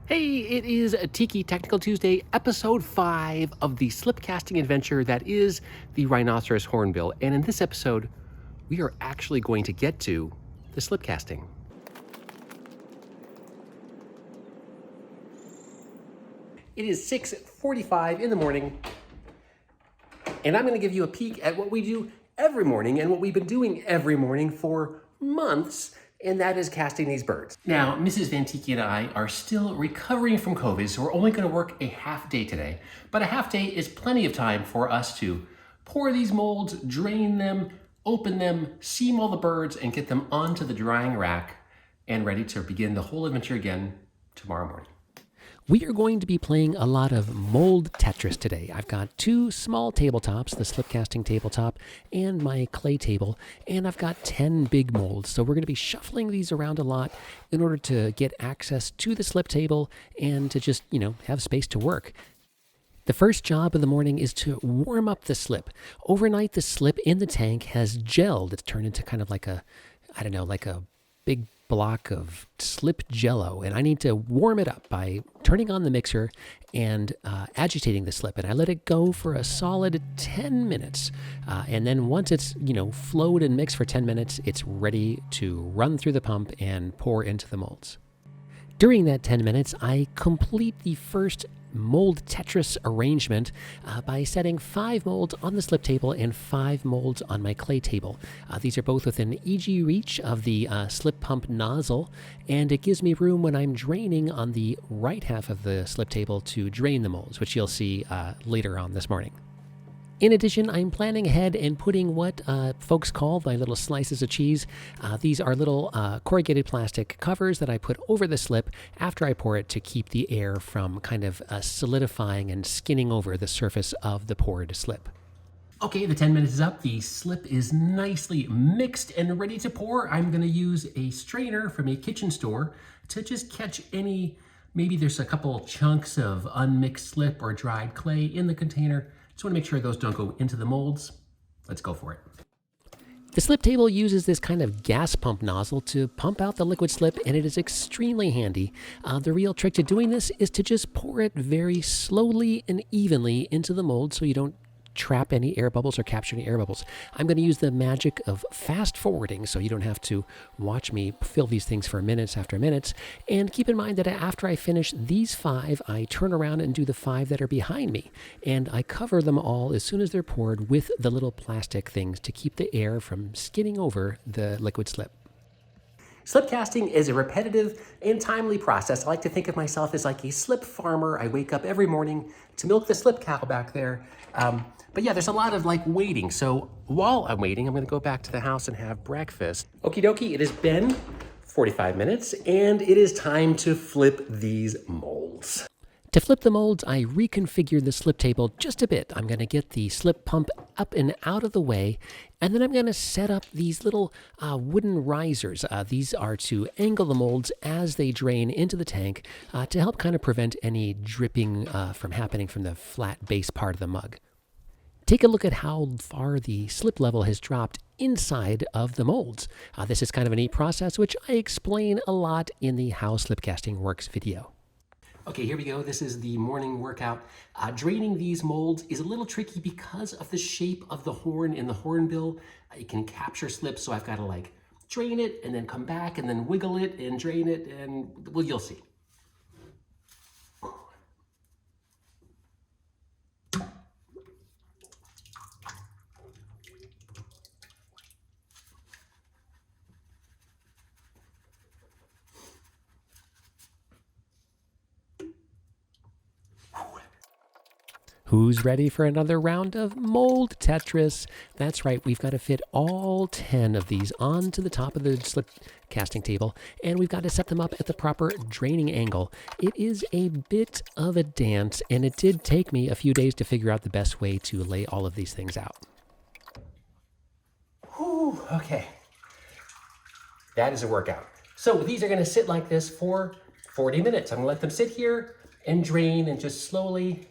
Hey, it is a Tiki Technical Tuesday, episode 5 of the slipcasting adventure that is the rhinoceros hornbill. And in this episode, we are actually going to get to the slipcasting. It is 6:45 in the morning, and I'm going to give you a peek at what we do every morning and what we've been doing every morning for months, and that is casting these birds. Now, Mrs. VanTiki and I are still recovering from COVID, so we're only going to work a half day today. But a half day is plenty of time for us to pour these molds, drain them, open them, seam all the birds, and get them onto the drying rack and ready to begin the whole adventure again tomorrow morning. We are going to be playing a lot of mold Tetris today. I've got 2 small tabletops, the slipcasting tabletop and my clay table, and I've got 10 big molds. So we're going to be shuffling these around a lot in order to get access to the slip table and to just, have space to work. The first job of the morning is to warm up the slip. Overnight, the slip in the tank has gelled. It's turned into kind of like a big block of slip jello, and I need to warm it up by turning on the mixer and agitating the slip, and I let it go for a solid 10 minutes, and then once it's flowed and mixed for 10 minutes, it's ready to run through the pump and pour into the molds. During that 10 minutes, I complete the first mold Tetris arrangement by setting 5 molds on the slip table and 5 molds on my clay table. These are both within easy reach of the slip pump nozzle, and it gives me room when I'm draining on the right half of the slip table to drain the molds, which you'll see later on this morning. In addition, I'm planning ahead and putting what folks call my little slices of cheese. These are little corrugated plastic covers that I put over the slip after I pour it to keep the air from kind of solidifying and skinning over the surface of the poured slip. Okay, the 10 minutes is up. The slip is nicely mixed and ready to pour. I'm going to use a strainer from a kitchen store to just catch maybe there's a couple chunks of unmixed slip or dried clay in the container. Just want to make sure those don't go into the molds. Let's go for it. The slip table uses this kind of gas pump nozzle to pump out the liquid slip, and it is extremely handy. The real trick to doing this is to just pour it very slowly and evenly into the mold so you don't trap any air bubbles or capture any air bubbles. I'm going to use the magic of fast forwarding so you don't have to watch me fill these things for minutes after minutes. And keep in mind that after I finish these 5, I turn around and do the 5 that are behind me. And I cover them all as soon as they're poured with the little plastic things to keep the air from skinning over the liquid slip. Slipcasting is a repetitive and timely process. I like to think of myself as like a slip farmer. I wake up every morning to milk the slip cow back there. But yeah, there's a lot of waiting. So while I'm waiting, I'm going to go back to the house and have breakfast. Okie dokie, it has been 45 minutes and it is time to flip these molds. To flip the molds, I reconfigured the slip table just a bit. I'm going to get the slip pump up and out of the way, and then I'm going to set up these little wooden risers. These are to angle the molds as they drain into the tank to help kind of prevent any dripping from happening from the flat base part of the mug. Take a look at how far the slip level has dropped inside of the molds. This is kind of a neat process, which I explain a lot in the How Slipcasting Works video. Okay, here we go. This is the morning workout. Draining these molds is a little tricky because of the shape of the horn in the hornbill. It can capture slip, so I've got to drain it and then come back and then wiggle it and drain it, and well, you'll see. Who's ready for another round of mold Tetris? That's right, we've got to fit all 10 of these onto the top of the slip casting table, and we've got to set them up at the proper draining angle. It is a bit of a dance, and it did take me a few days to figure out the best way to lay all of these things out. Whew, okay. That is a workout. So these are going to sit like this for 40 minutes. I'm going to let them sit here and drain and just slowly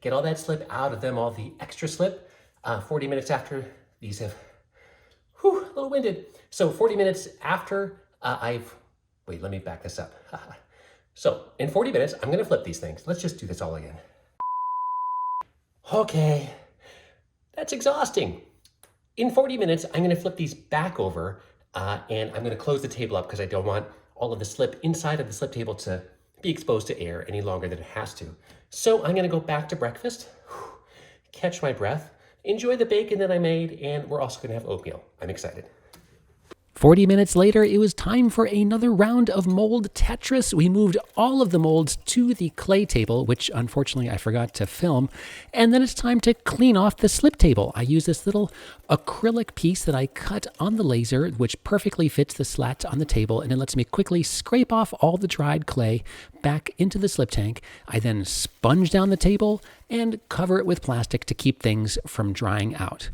get all that slip out of them, all the extra slip. 40 minutes after these have, a little winded. So 40 minutes after wait, let me back this up. So in 40 minutes, I'm gonna flip these things. Let's just do this all again. Okay, that's exhausting. In 40 minutes, I'm gonna flip these back over and I'm gonna close the table up because I don't want all of the slip inside of the slip table to be exposed to air any longer than it has to. So I'm gonna go back to breakfast, catch my breath, enjoy the bacon that I made, and we're also gonna have oatmeal. I'm excited. 40 minutes later, it was time for another round of mold Tetris. We moved all of the molds to the clay table, which unfortunately I forgot to film. And then it's time to clean off the slip table. I use this little acrylic piece that I cut on the laser, which perfectly fits the slats on the table, and it lets me quickly scrape off all the dried clay back into the slip tank. I then sponge down the table and cover it with plastic to keep things from drying out.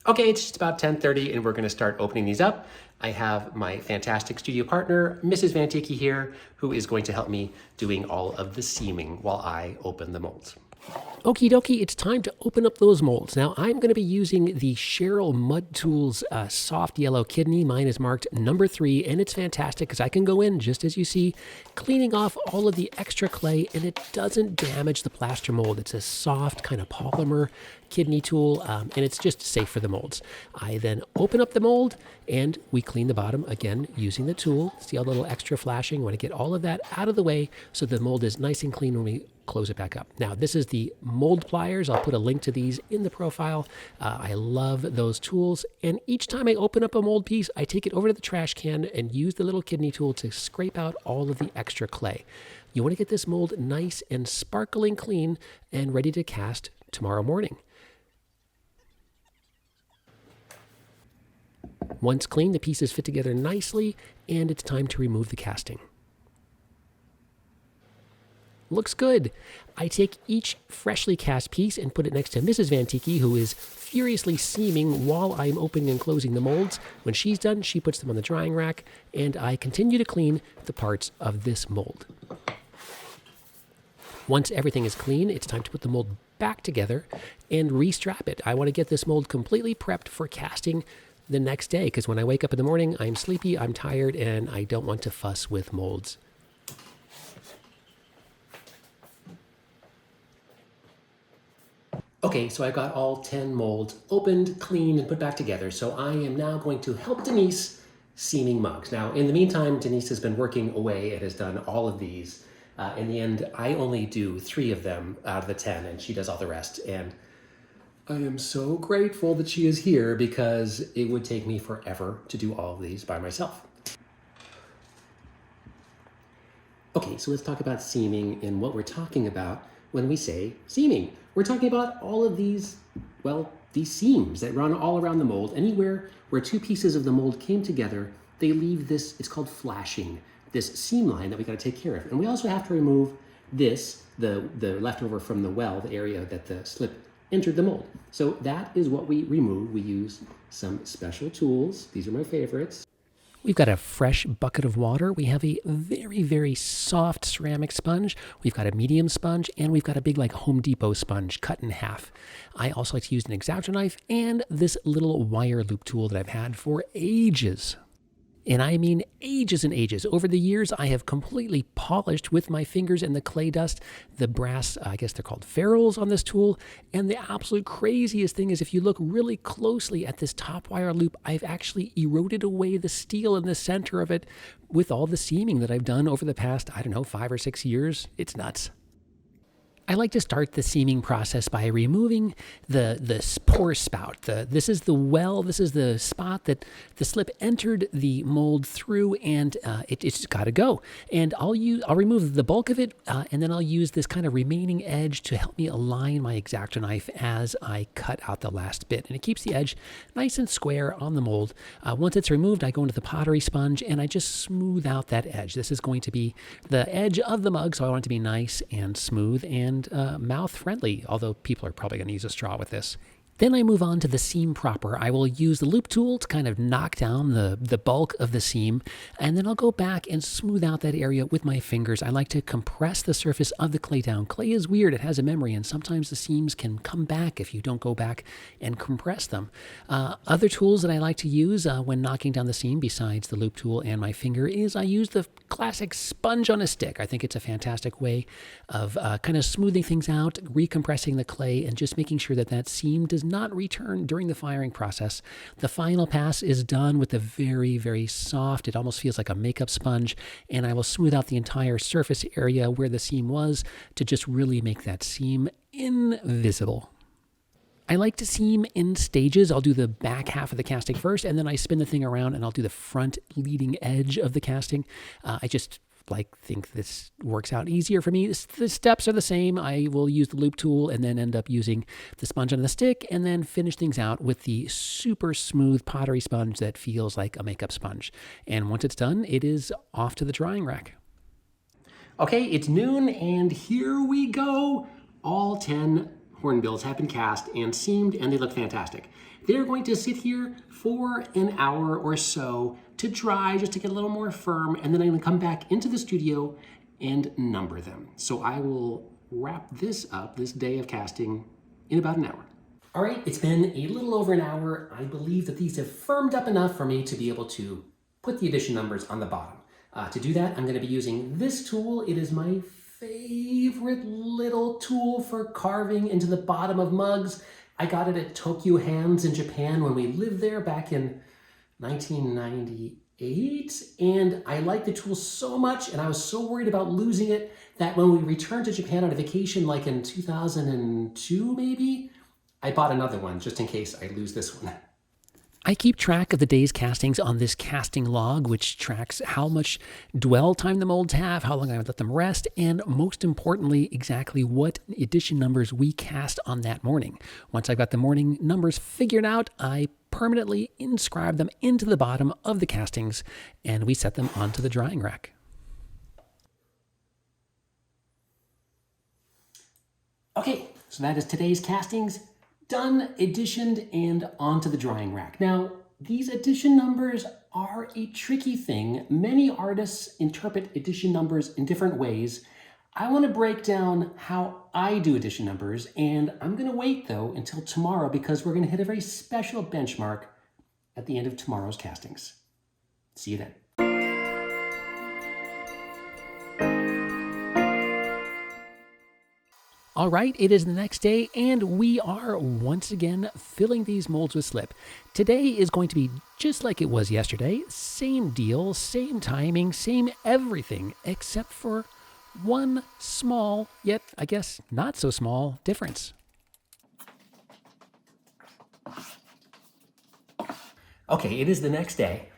Okay, it's just about 10:30 and we're gonna start opening these up. I have my fantastic studio partner, Mrs. VanTiki here, who is going to help me doing all of the seaming while I open the molds. Okie dokie, it's time to open up those molds. Now, I'm going to be using the Cheryl Mud Tools soft yellow kidney. Mine is marked number 3, and it's fantastic because I can go in, just as you see, cleaning off all of the extra clay, and it doesn't damage the plaster mold. It's a soft kind of polymer kidney tool, and it's just safe for the molds. I then open up the mold, and we clean the bottom, again, using the tool. See a little extra flashing? I want to get all of that out of the way so the mold is nice and clean when we close it back up. Now, this is the mold pliers. I'll put a link to these in the profile. I love those tools. And each time I open up a mold piece, I take it over to the trash can and use the little kidney tool to scrape out all of the extra clay. You want to get this mold nice and sparkling clean and ready to cast tomorrow morning. Once clean, the pieces fit together nicely, and it's time to remove the casting. Looks good. I take each freshly cast piece and put it next to Mrs. VanTiki, who is furiously seaming while I'm opening and closing the molds. When she's done, she puts them on the drying rack, and I continue to clean the parts of this mold. Once everything is clean, it's time to put the mold back together and restrap it. I want to get this mold completely prepped for casting the next day, because when I wake up in the morning, I'm sleepy, I'm tired, and I don't want to fuss with molds. Okay, so I got all 10 molds opened, cleaned, and put back together. So I am now going to help Denise seaming mugs. Now, in the meantime, Denise has been working away and has done all of these. In the end, I only do 3 of them out of the 10, and she does all the rest. And I am so grateful that she is here because it would take me forever to do all of these by myself. Okay, so let's talk about seaming and what we're talking about when we say seaming. We're talking about all of these, well, these seams that run all around the mold. Anywhere where 2 pieces of the mold came together, they leave this, it's called flashing, this seam line that we gotta take care of. And we also have to remove this, the leftover from the well, the area that the slip entered the mold. So that is what we remove. We use some special tools. These are my favorites. We've got a fresh bucket of water. We have a very, very soft ceramic sponge. We've got a medium sponge, and we've got a big, like, Home Depot sponge cut in half. I also like to use an X-Acto knife and this little wire loop tool that I've had for ages. And I mean ages and ages. Over the years, I have completely polished with my fingers and the clay dust, the brass, I guess they're called ferrules on this tool. And the absolute craziest thing is if you look really closely at this top wire loop, I've actually eroded away the steel in the center of it with all the seaming that I've done over the past, 5 or 6 years. It's nuts. I like to start the seaming process by removing the pore spout. This is the well, this is the spot that the slip entered the mold through, and it's got to go. And I'll remove the bulk of it, and then I'll use this kind of remaining edge to help me align my X-Acto knife as I cut out the last bit. And it keeps the edge nice and square on the mold. Once it's removed, I go into the pottery sponge, and I just smooth out that edge. This is going to be the edge of the mug, so I want it to be nice and smooth and mouth friendly, although people are probably going to use a straw with this. Then I move on to the seam proper. I will use the loop tool to kind of knock down the bulk of the seam, and then I'll go back and smooth out that area with my fingers. I like to compress the surface of the clay down. Clay is weird, it has a memory, and sometimes the seams can come back if you don't go back and compress them. Other tools that I like to use when knocking down the seam, besides the loop tool and my finger, is I use the classic sponge on a stick. I think it's a fantastic way of kind of smoothing things out, recompressing the clay, and just making sure that that seam does not return during the firing process. The final pass is done with a very, very soft, it almost feels like a makeup sponge, and I will smooth out the entire surface area where the seam was to just really make that seam invisible. I like to seam in stages. I'll do the back half of the casting first, and then I spin the thing around and I'll do the front leading edge of the casting. I just think this works out easier for me. The steps are the same. I will use the loop tool and then end up using the sponge on the stick and then finish things out with the super smooth pottery sponge that feels like a makeup sponge. And once it's done, it is off to the drying rack. Okay, it's noon and here we go. All 10 hornbills have been cast and seamed and they look fantastic. They're going to sit here for an hour or so to dry, just to get a little more firm, and then I'm gonna come back into the studio and number them. So I will wrap this up, this day of casting, in about an hour. All right, it's been a little over an hour. I believe that these have firmed up enough for me to be able to put the edition numbers on the bottom. To do that, I'm gonna be using this tool. It is my favorite little tool for carving into the bottom of mugs. I got it at Tokyo Hands in Japan when we lived there back in 1998, and I like the tool so much, and I was so worried about losing it that when we returned to Japan on a vacation, like in 2002 maybe, I bought another one just in case I lose this one. I keep track of the day's castings on this casting log, which tracks how much dwell time the molds have, how long I would let them rest, and most importantly, exactly what edition numbers we cast on that morning. Once I've got the morning numbers figured out, I permanently inscribe them into the bottom of the castings, and we set them onto the drying rack. Okay, so that is today's castings. Done, editioned, and onto the drying rack. Now, these edition numbers are a tricky thing. Many artists interpret edition numbers in different ways. I want to break down how I do edition numbers, and I'm going to wait, though, until tomorrow because we're going to hit a very special benchmark at the end of tomorrow's castings. See you then. All right, it is the next day, and we are once again filling these molds with slip. Today is going to be just like it was yesterday. Same deal, same timing, same everything, except for one small, yet I guess not so small, difference. Okay, it is the next day.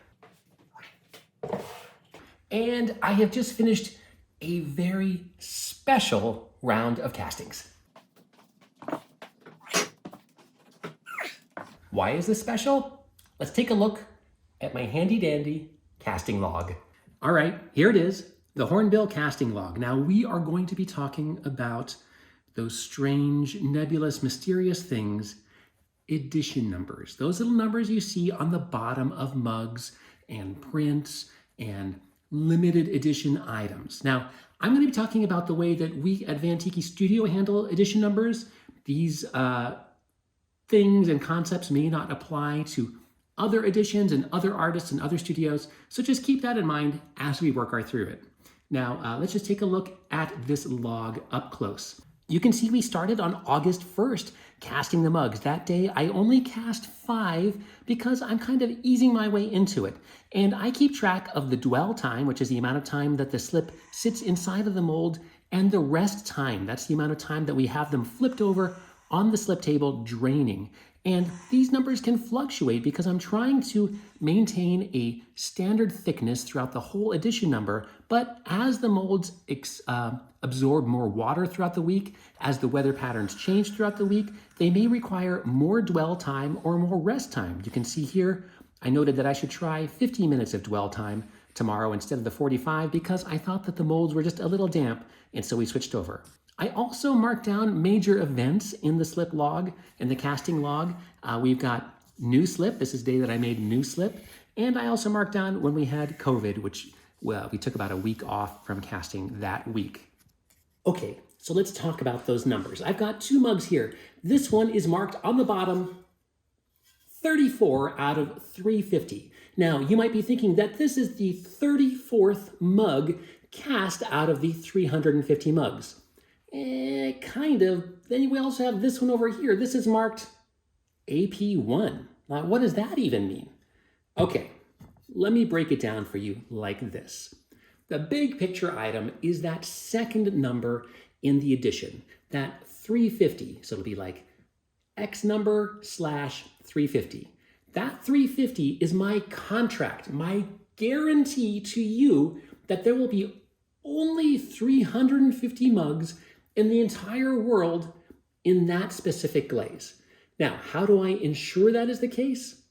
And I have just finished a very special round of castings. Why is this special? Let's take a look at my handy dandy casting log. All right, here it is, the Hornbill casting log. Now we are going to be talking about those strange, nebulous, mysterious things, edition numbers. Those little numbers you see on the bottom of mugs and prints and limited edition items. Now, I'm going to be talking about the way that we at VanTiki Studio handle edition numbers. These things and concepts may not apply to other editions and other artists and other studios, so just keep that in mind as we work our through it. Now, let's just take a look at this log up close. You can see we started on August 1st casting the mugs. That day, I only cast 5 because I'm kind of easing my way into it. And I keep track of the dwell time, which is the amount of time that the slip sits inside of the mold, and the rest time. That's the amount of time that we have them flipped over on the slip table draining. And these numbers can fluctuate because I'm trying to maintain a standard thickness throughout the whole edition number, but as the molds absorb more water throughout the week, as the weather patterns change throughout the week, they may require more dwell time or more rest time. You can see here, I noted that I should try 15 minutes of dwell time tomorrow instead of the 45 because I thought that the molds were just a little damp, and so we switched over. I also mark down major events in the slip log and the casting log. We've got new slip. This is the day that I made new slip. And I also marked down when we had COVID, which, well, we took about a week off from casting that week. Okay, so let's talk about those numbers. I've got 2 mugs here. This one is marked on the bottom 34 out of 350. Now, you might be thinking that this is the 34th mug cast out of the 350 mugs. Kind of. Then we also have this one over here. This is marked AP1. Now, what does that even mean? Okay, let me break it down for you like this. The big picture item is that second number in the addition, that 350. So it'll be like X number slash 350. That 350 is my contract, my guarantee to you that there will be only 350 mugs in the entire world in that specific glaze. Now, how do I ensure that is the case?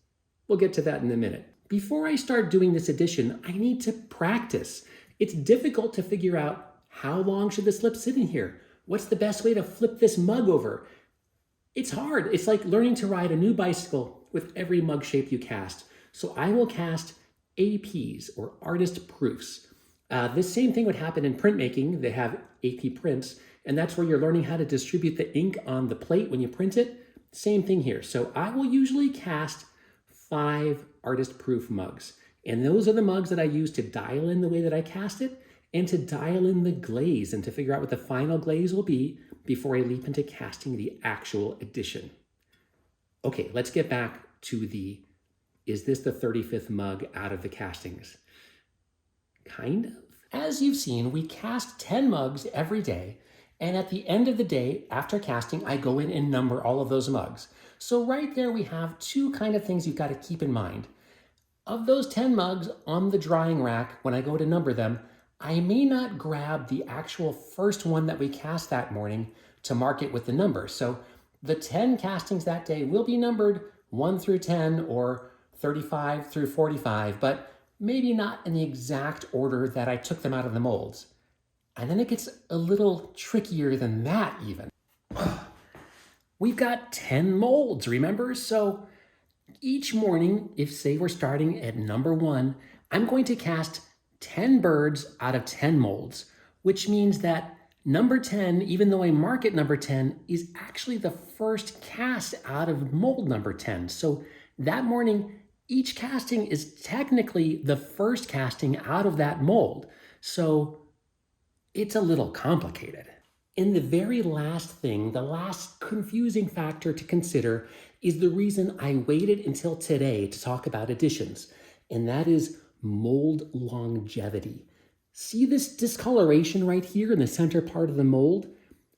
We'll get to that in a minute. Before I start doing this addition, I need to practice. It's difficult to figure out how long should the slip sit in here? What's the best way to flip this mug over? It's hard. It's like learning to ride a new bicycle with every mug shape you cast. So I will cast APs, or artist proofs. This same thing would happen in printmaking. They have AP prints, and that's where you're learning how to distribute the ink on the plate when you print it. Same thing here. So I will usually cast 5 artist proof mugs. And those are the mugs that I use to dial in the way that I cast it and to dial in the glaze and to figure out what the final glaze will be before I leap into casting the actual addition. Okay, let's get back to is this the 35th mug out of the castings? Kind of. As you've seen, we cast 10 mugs every day, and at the end of the day, after casting, I go in and number all of those mugs. So right there we have 2 kind of things you've got to keep in mind. Of those 10 mugs on the drying rack, when I go to number them, I may not grab the actual first one that we cast that morning to mark it with the number. So the 10 castings that day will be numbered 1 through 10 or 35 through 45, but maybe not in the exact order that I took them out of the molds. And then it gets a little trickier than that even. We've got 10 molds, remember? So each morning, if say we're starting at number 1, I'm going to cast 10 birds out of 10 molds, which means that number 10, even though I mark it number 10, is actually the first cast out of mold number 10. So that morning, each casting is technically the first casting out of that mold. So it's a little complicated. And the very last thing, the last confusing factor to consider is the reason I waited until today to talk about additions, and that is mold longevity. See this discoloration right here in the center part of the mold?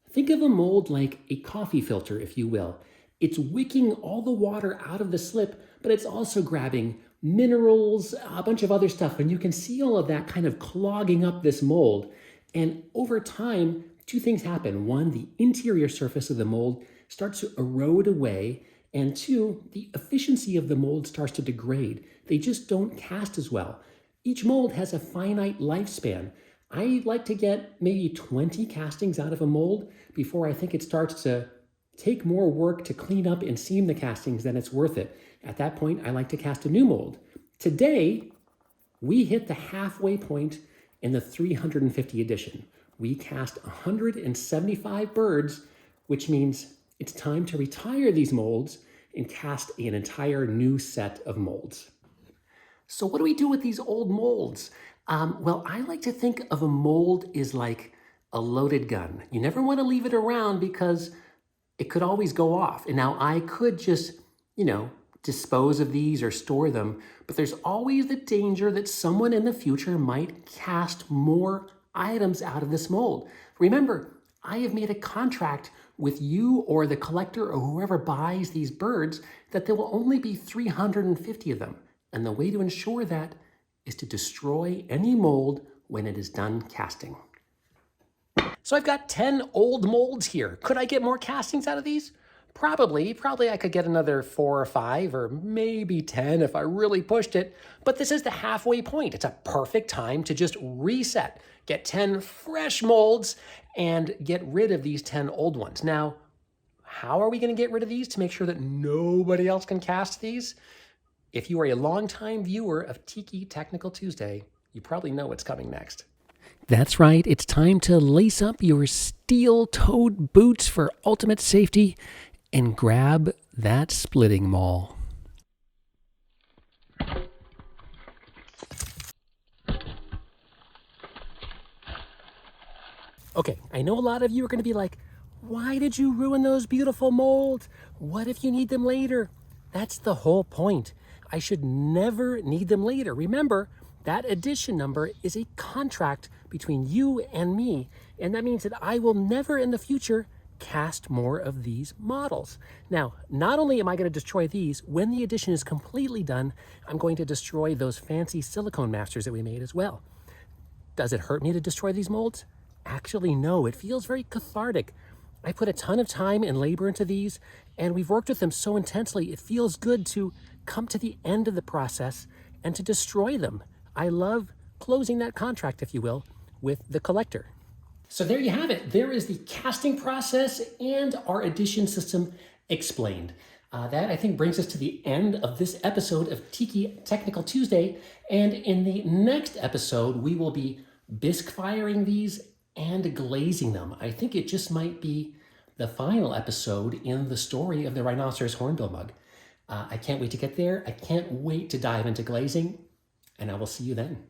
Think of a mold like a coffee filter, if you will. It's wicking all the water out of the slip, but it's also grabbing minerals, a bunch of other stuff, and you can see all of that kind of clogging up this mold. And over time, 2 things happen. 1, the interior surface of the mold starts to erode away, and 2, the efficiency of the mold starts to degrade. They just don't cast as well. Each mold has a finite lifespan. I like to get maybe 20 castings out of a mold before I think it starts to take more work to clean up and seam the castings than it's worth it. At that point, I like to cast a new mold. Today, we hit the halfway point in the 350 edition. We cast 175 birds, which means it's time to retire these molds and cast an entire new set of molds. So what do we do with these old molds? Well, I like to think of a mold as like a loaded gun. You never want to leave it around because it could always go off. And now I could just, dispose of these or store them, but there's always the danger that someone in the future might cast more items out of this mold. Remember, I have made a contract with you or the collector or whoever buys these birds that there will only be 350 of them. And the way to ensure that is to destroy any mold when it is done casting. So I've got 10 old molds here. Could I get more castings out of these? Probably I could get another 4 or 5 or maybe 10 if I really pushed it. But this is the halfway point. It's a perfect time to just reset, get 10 fresh molds and get rid of these 10 old ones. Now, how are we going to get rid of these to make sure that nobody else can cast these? If you are a longtime viewer of Tiki Technical Tuesday, you probably know what's coming next. That's right, it's time to lace up your steel-toed boots for ultimate safety and grab that splitting maul. Okay, I know a lot of you are going to be like, why did you ruin those beautiful molds? What if you need them later? That's the whole point. I should never need them later. Remember, that edition number is a contract between you and me, and that means that I will never in the future cast more of these models. Now, not only am I going to destroy these, when the edition is completely done, I'm going to destroy those fancy silicone masters that we made as well. Does it hurt me to destroy these molds? Actually, no. It feels very cathartic. I put a ton of time and labor into these, and we've worked with them so intensely, it feels good to come to the end of the process and to destroy them. I love closing that contract, if you will, with the collector. So there you have it. There is the casting process and our edition system explained. That, I think, brings us to the end of this episode of Tiki Technical Tuesday. And in the next episode, we will be bisque firing these and glazing them. I think it just might be the final episode in the story of the Rhinoceros Hornbill Mug. I can't wait to get there. I can't wait to dive into glazing, and I will see you then.